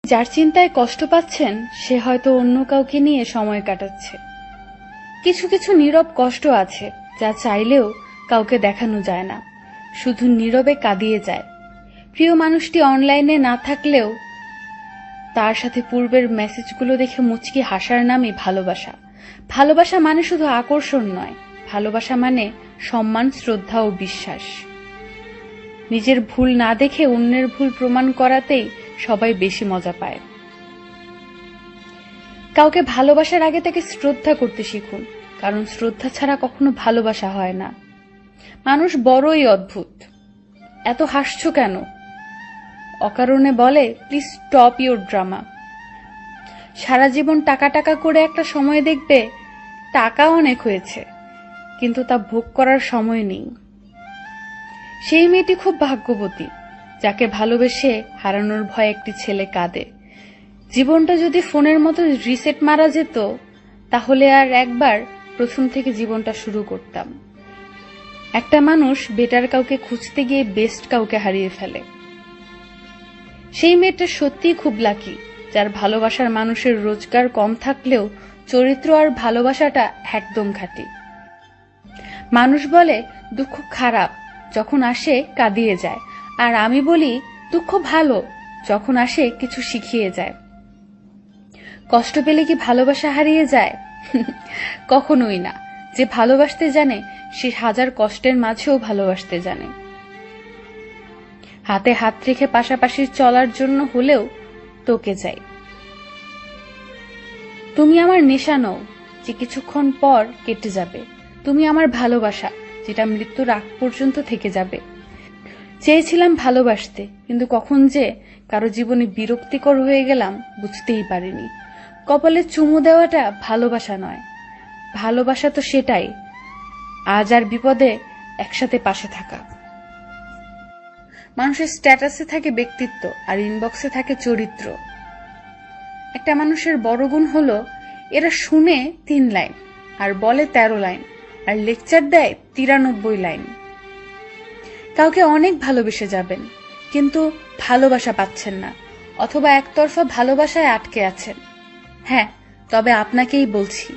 যার চিন্তায় কষ্ট পাচ্ছেন সে হয়তো অন্য কাউকে নিয়ে সময় কাটাচ্ছে। কিছু কিছু নীরব কষ্ট আছে যা চাইলেও কাউকে দেখানো যায় না, শুধু নীরবে কাঁদিয়ে যায়। প্রিয় মানুষটি অনলাইনে না থাকলেও তার সাথে পূর্বের মেসেজগুলো দেখে মুচকি হাসার নামই ভালোবাসা। ভালোবাসা মানে শুধু আকর্ষণ নয়, ভালোবাসা মানে সম্মান, শ্রদ্ধা ও বিশ্বাস। নিজের ভুল না দেখে অন্যের ভুল প্রমাণ করাতেই সবাই বেশি মজা পায়। কাউকে ভালোবাসার আগে তাকে শ্রদ্ধা করতে শিখুন, কারণ শ্রদ্ধা ছাড়া কখনো ভালোবাসা হয় না। মানুষ বড়ই অদ্ভুত। এত হাসছো কেন? অকারণে বলে, প্লিজ স্টপ ইউর ড্রামা। সারা জীবন টাকা টাকা করে একটা সময় দেখবে টাকা অনেক হয়েছে, কিন্তু তা ভোগ করার সময় নেই। সেই মেয়েটি খুব ভাগ্যবতী যাকে ভালোবেসে হারানোর ভয়ে একটি ছেলে কাঁদে। জীবনটা যদি ফোনের মতো রিসেট মারা যেত, তাহলে আর একবার প্রথম থেকে জীবনটা শুরু করতাম। একটা মানুষ বেটার কাউকে খুঁজতে গিয়ে বেস্ট কাউকে হারিয়ে ফেলে। সেই মেয়েটা সত্যিই খুব লাকি, যার ভালোবাসার মানুষের রোজগার কম থাকলেও চরিত্র আর ভালোবাসাটা একদম খাঁটি। মানুষ বলে দুঃখ খারাপ, যখন আসে কাঁদিয়ে যায়, আর আমি বলি দুঃখ ভালো, যখন আসে কিছু শিখিয়ে যায়। কষ্ট পেলে কি ভালোবাসা হারিয়ে যায়? কখনোই না। যে ভালোবাসতে জানে সে হাজার কষ্টের মাঝেও ভালোবাসতে জানে। হাতে হাত রেখে পাশাপাশি চলার জন্য হলেও তোকে চাই। তুমি আমার নেশা নও, যে কিছুক্ষণ পর কেটে যাবে। তুমি আমার ভালোবাসা, যেটা মৃত্যুর আগ পর্যন্ত থেকে যাবে। চেয়েছিলাম ভালোবাসতে, কিন্তু কখন যে কারো জীবনে বিরক্তিকর হয়ে গেলাম বুঝতেই পারিনি। কপালে চুমু দেওয়াটা ভালোবাসা নয়। ভালোবাসা তো সেটাই, আজ আর বিপদে একসাথে পাশে থাকা। মানুষের স্ট্যাটাসে থাকে ব্যক্তিত্ব, আর ইনবক্সে থাকে চরিত্র। একটা মানুষের বড় গুণ হলো এরা শুনে 3 লাইন আর বলে 13 লাইন, আর লেকচার দেয় 93 লাইন। কাউকে অনেক ভালোবেসে যাবেন, কিন্তু ভালোবাসা পাচ্ছেন না, অথবা একতরফা ভালোবাসায় আটকে আছেন। হ্যাঁ, তবে আপনাকেই বলছি,